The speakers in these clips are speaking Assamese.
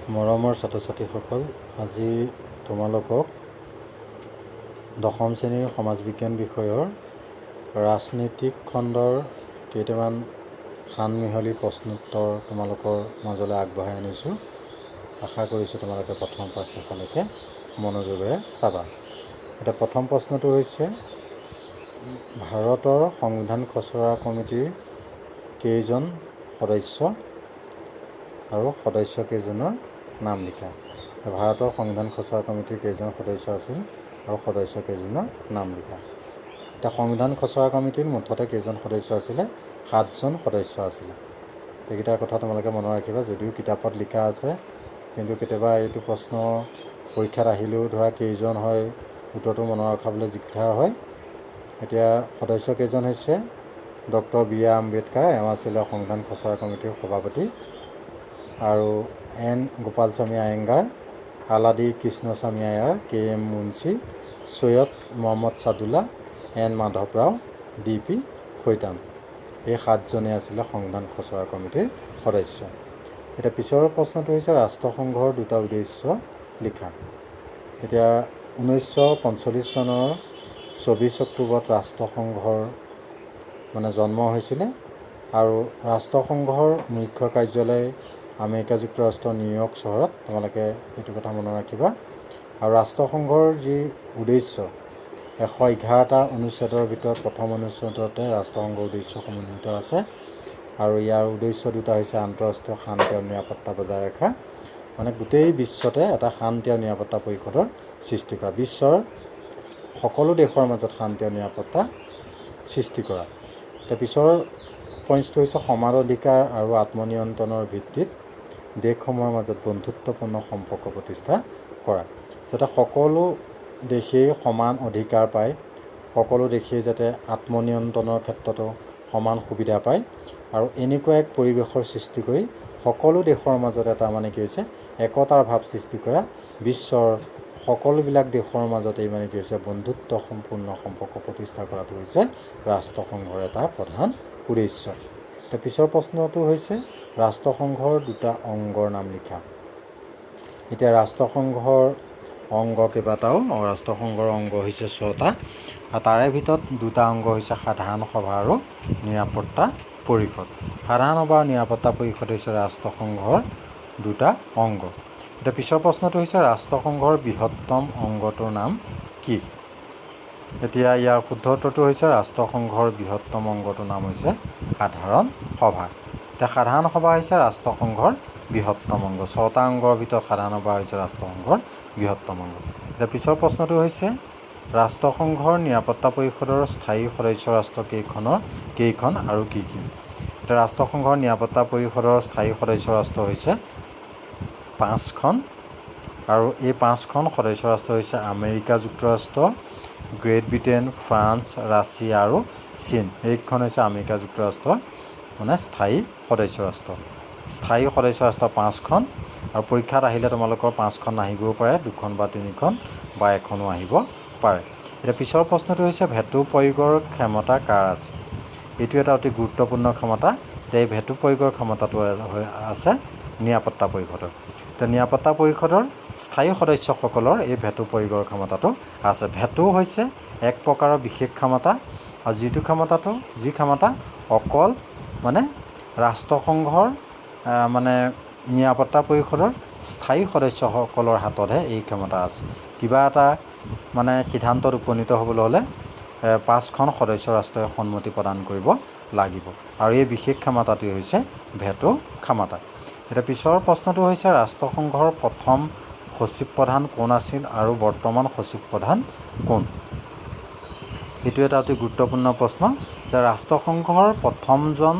মৰমৰ ছাত্ৰ ছাত্ৰীসকল, আজি তোমালোকক দশম শ্ৰেণীৰ সমাজ বিজ্ঞান বিষয়ৰ ৰাজনৈতিক খণ্ডৰ কেইটামান সানমিহলি প্ৰশ্নোত্তৰ তোমালোকৰ মাজলৈ আগবঢ়াই আনিছোঁ। আশা কৰিছোঁ তোমালোকে প্ৰথমৰ পৰা শেষলৈকে মনোযোগেৰে চাবা। এতিয়া প্ৰথম প্ৰশ্নটো হৈছে, ভাৰতৰ সংবিধান খচৰা কমিটিৰ কেইজন সদস্য আৰু সদস্যকেইজনৰ নাম লিখা। ভাৰতৰ সংবিধান খচৰা কমিটিৰ কেইজন সদস্য আছিল আৰু সদস্যকেইজনৰ নাম লিখা। এতিয়া সংবিধান খচৰা কমিটিত মুঠতে কেইজন সদস্য আছিলে? 7জন সদস্য আছিলে। এইকেইটা কথা তোমালোকে মনত ৰাখিবা। যদিও কিতাপত লিখা আছে, কিন্তু কেতিয়াবা এইটো প্ৰশ্ন পৰীক্ষাত আহিলেও ধৰা কেইজন হয় উত্তৰটো মনত ৰখাবলৈ দিগদাৰ হয়। এতিয়া সদস্য কেইজন হৈছে ডক্টৰ বি.আৰ. আম্বেদকাৰ, এওঁ আছিলে সংবিধান খচৰা কমিটিৰ সভাপতি, আৰু N Gopalaswami Ayyangar, Alladi Krishnaswami Iyer, K M. Munshi, Syed Mohammad Saadulla, N Madhav Rau, D P. Khaitan. এই 7জনেই আছিলে সংবিধান খচৰা কমিটিৰ সদস্য। এতিয়া পিছৰ প্ৰশ্নটো হৈছে ৰাষ্ট্ৰসংঘৰ দুটা উদ্দেশ্য লিখা। এতিয়া 1945 চনৰ 24 অক্টোবৰত ৰাষ্ট্ৰসংঘৰ জন্ম হৈছিলে, আৰু ৰাষ্ট্ৰসংঘৰ মুখ্য কাৰ্যালয় আমেৰিকা যুক্তৰাষ্ট্ৰৰ নিউয়ৰ্ক চহৰত। তোমালোকে এইটো কথা মনত ৰাখিবা। আৰু ৰাষ্ট্ৰসংঘৰ যি উদ্দেশ্য 111টা অনুচ্ছেদৰ ভিতৰত প্ৰথম অনুচ্ছেদতে ৰাষ্ট্ৰসংঘৰ উদ্দেশ্য সমন্বিত আছে, আৰু ইয়াৰ উদ্দেশ্য দুটা হৈছে আন্তঃৰাষ্ট্ৰীয় শান্তি আৰু নিৰাপত্তা বজাই ৰখা, গোটেই বিশ্বতে এটা শান্তি আৰু নিৰাপত্তা পৰিষদৰ সৃষ্টি কৰা, বিশ্বৰ সকলো দেশৰ মাজত শান্তি আৰু নিৰাপত্তা সৃষ্টি কৰা। তাৰ পিছৰ পইণ্টটো হৈছে সমান অধিকাৰ আৰু আত্মনিয়ন্ত্ৰণৰ ভিত্তিত দেশসমূহৰ মাজত বন্ধুত্বপূৰ্ণ সম্পৰ্ক প্ৰতিষ্ঠা কৰা, যাতে সকলো দেশেই সমান অধিকাৰ পায়, সকলো দেশেই যাতে আত্মনিয়ন্ত্ৰণৰ ক্ষেত্ৰতো সমান সুবিধা পায়, আৰু এনেকুৱা এক পৰিৱেশৰ সৃষ্টি কৰি সকলো দেশৰ মাজত এটা কি হৈছে একতাৰ ভাৱ সৃষ্টি কৰা, বিশ্বৰ সকলোবিলাক দেশৰ মাজতেই কি হৈছে বন্ধুত্ব সম্পূৰ্ণ সম্পৰ্ক প্ৰতিষ্ঠা কৰাটো হৈছে ৰাষ্ট্ৰসংঘৰ এটা প্ৰধান উদ্দেশ্য। তাৰ পিছৰ প্ৰশ্নটো হৈছে ৰাষ্ট্ৰসংঘৰ দুটা অংগৰ নাম লিখা। এতিয়া ৰাষ্ট্ৰসংঘৰ অংগ কেইবাটাও, ৰাষ্ট্ৰসংঘৰ অংগ হৈছে 6টা, আৰু তাৰে ভিতৰত দুটা অংগ হৈছে সাধাৰণ সভা আৰু নিৰাপত্তা পৰিষদ। সাধাৰণ সভা আৰু নিৰাপত্তা পৰিষদ হৈছে ৰাষ্ট্ৰসংঘৰ দুটা অংগ। এতিয়া পিছৰ প্ৰশ্নটো হৈছে ৰাষ্ট্ৰসংঘৰ বৃহত্তম অংগটোৰ নাম কি? এতিয়া ইয়াৰ শুদ্ধ উত্তৰটো হৈছে ৰাষ্ট্ৰসংঘৰ বৃহত্তম অংগটোৰ নাম হৈছে সাধাৰণ সভা। এতিয়া সাধাৰণ সভা হৈছে ৰাষ্ট্ৰসংঘৰ বৃহত্তম অংগ। 6টা অংগৰ ভিতৰত সাধাৰণ সভা হৈছে ৰাষ্ট্ৰসংঘৰ বৃহত্তম অংগ। এতিয়া পিছৰ প্ৰশ্নটো হৈছে ৰাষ্ট্ৰসংঘৰ নিৰাপত্তা পৰিষদৰ স্থায়ী সদস্য ৰাষ্ট্ৰ কেইখন আৰু কি কি? এতিয়া ৰাষ্ট্ৰসংঘৰ নিৰাপত্তা পৰিষদৰ স্থায়ী সদস্য ৰাষ্ট্ৰ হৈছে 5খন, আৰু এই 5খন সদস্য ৰাষ্ট্ৰ হৈছে আমেৰিকা যুক্তৰাষ্ট্ৰ, গ্ৰেট ব্ৰিটেইন, ফ্ৰান্স, ৰাছিয়া আৰু চীন। এইখন হৈছে আমেৰিকা যুক্তৰাষ্ট্ৰৰ স্থায়ী সদস্য ৰাষ্ট্ৰ। স্থায়ী সদস্য ৰাষ্ট্ৰ 5খন, আৰু পৰীক্ষাত আহিলে তোমালোকৰ 5খন নাহিবও পাৰে, 2খন বা 3খন বা 1খনো আহিব পাৰে। এতিয়া পিছৰ প্ৰশ্নটো হৈছে ভেটো প্ৰয়োগৰ ক্ষমতা কাৰ আছে? এইটো এটা অতি গুৰুত্বপূৰ্ণ ক্ষমতা। এতিয়া এই ভেটো প্ৰয়োগৰ ক্ষমতাটো আছে নিৰাপত্তা পৰিষদৰ। এতিয়া নিৰাপত্তা পৰিষদৰ স্থায়ী সদস্যসকলৰ এই ভেটো প্ৰয়োগৰ ক্ষমতাটো আছে। ভেটো হৈছে এক প্ৰকাৰৰ বিশেষ ক্ষমতা, আৰু যি ক্ষমতা অকল ৰাষ্ট্ৰসংঘৰ নিৰাপত্তা পৰিষদৰ স্থায়ী সদস্যসকলৰ হাততহে এই ক্ষমতা আছে। কিবা এটা সিদ্ধান্তত উপনীত হ'বলৈ হ'লে 5খন সদস্য ৰাষ্ট্ৰই সন্মতি প্ৰদান কৰিব লাগিব, আৰু এই বিশেষ ক্ষমতাটোৱে হৈছে ভেটো ক্ষমতা। এতিয়া পিছৰ প্ৰশ্নটো হৈছে ৰাষ্ট্ৰসংঘৰ প্ৰথম সচিব প্ৰধান কোন আছিল আৰু বৰ্তমান সচিব প্ৰধান কোন? এইটো এটা অতি গুৰুত্বপূৰ্ণ প্ৰশ্ন, যে ৰাষ্ট্ৰসংঘৰ প্ৰথমজন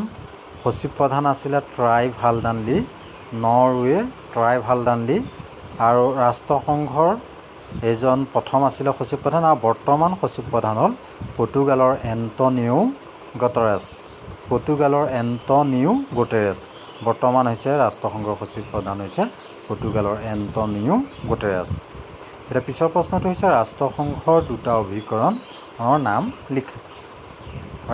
সচিব প্ৰধান আছিলে ট্ৰাই ভালডান লী, নৰৱেৰ ট্ৰাই ভালডান লী, আৰু ৰাষ্ট্ৰসংঘৰ এজন প্ৰথম আছিলে সচিব প্ৰধান, আৰু বৰ্তমান সচিব প্ৰধান হ'ল পৰ্তুগালৰ এণ্টনিও গুটেৰেছ। বৰ্তমান হৈছে ৰাষ্ট্ৰসংঘৰ সচিব প্ৰধান হৈছে পৰ্তুগালৰ এণ্টনিও গুটেৰেছ। এতিয়া পিছৰ প্ৰশ্নটো হৈছে ৰাষ্ট্ৰসংঘৰ দুটা অভিকৰণৰ নাম লিখা।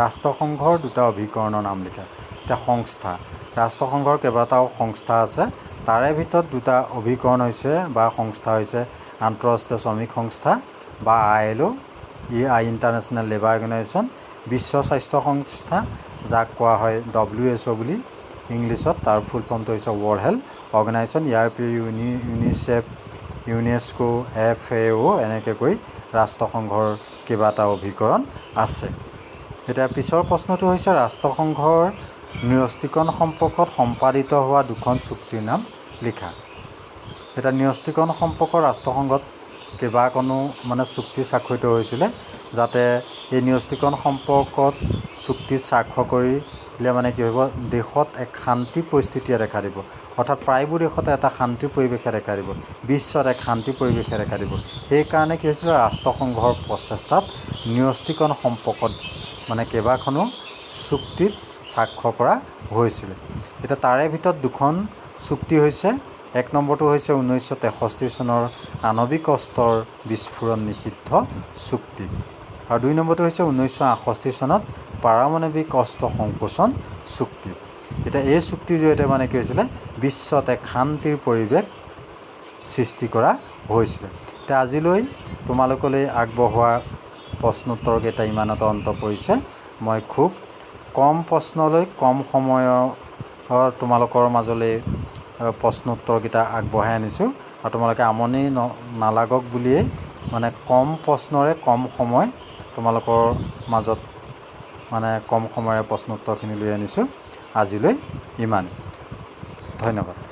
ৰাষ্ট্ৰসংঘৰ দুটা অভিকৰণৰ নাম লিখা। এতিয়া সংস্থা, ৰাষ্ট্ৰসংঘৰ কেইবাটাও সংস্থা আছে, তাৰে ভিতৰত দুটা অভিকৰণ হৈছে বা সংস্থা হৈছে আন্তঃৰাষ্ট্ৰীয় শ্ৰমিক সংস্থা বা ILO, ইণ্টাৰনেশ্যনেল লেবাৰ অৰ্গেনাইজেশ্যন, বিশ্ব স্বাস্থ্য সংস্থা যাক কোৱা হয় WHO বুলি ইংলিছত, তাৰ ফুল ফৰ্মটো হৈছে ৱৰ্ল্ড হেল্থ অৰ্গেনাইজেশ্যন। ইয়াৰ উপৰিও ইউনিচেফ, UNESCO, FAO এনেকৈ কৈ ৰাষ্ট্ৰসংঘৰ কেইবাটাও অভিকৰণ আছে। এতিয়া পিছৰ প্ৰশ্নটো হৈছে ৰাষ্ট্ৰসংঘৰ ন্যস্তীকৰণ সম্পৰ্কত সম্পাদিত হোৱা দুখন চুক্তিৰ নাম লিখা। এতিয়া ন্যস্তীকৰণ সম্পৰ্কত ৰাষ্ট্ৰসংঘত কেইবাখনো চুক্তি স্বাক্ষৰিত হৈছিলে, যাতে এই ন্যস্তীকৰণ সম্পৰ্কত চুক্তি স্বাক্ষৰ কৰিলে কি হ'ব, দেশত এক শান্তি পৰিস্থিতিয়ে দেখা দিব। অৰ্থাৎ প্ৰায়বোৰ দেশতে এটা শান্তি পৰিৱেশে দেখা দিব, বিশ্বত এক শান্তি পৰিৱেশে দেখা দিব। সেইকাৰণে কি হৈছিলে, ৰাষ্ট্ৰসংঘৰ প্ৰচেষ্টাত ন্যস্তীকৰণ সম্পৰ্কত কেইবাখনো চুক্তিত স্বাক্ষৰ কৰা হৈছিলে। এতিয়া তাৰে ভিতৰত দুখন চুক্তি হৈছে, এক নম্বৰটো হৈছে 1963 চনৰ আণৱিক অস্ত্ৰৰ বিস্ফোৰণ নিষিদ্ধ চুক্তি, আৰু 2 নম্বৰটো হৈছে 1968 চনত পাৰমাণৱিক অস্ত্ৰ সংকোচন চুক্তি। এতিয়া এই চুক্তিৰ জৰিয়তে কি হৈছিলে, বিশ্বত এক শান্তিৰ পৰিৱেশ সৃষ্টি কৰা হৈছিলে। এতিয়া আজিলৈ তোমালোকলৈ আগবঢ়োৱা প্ৰশ্নোত্তৰকেইটা ইমানতে অন্ত পৰিছে। মই খুব কম প্ৰশ্নলৈ কম সময়ৰ তোমালোকৰ মাজলৈ প্ৰশ্নোত্তৰকেইটা আগবঢ়াই আনিছোঁ, আৰু তোমালোকে আমনি নালাগক বুলিয়েই কম প্ৰশ্নৰে কম সময় তোমালোকৰ মাজত কম সময়ৰে প্ৰশ্নোত্তৰখিনি লৈ আনিছোঁ। আজিলৈ ইমানেই, ধন্যবাদ।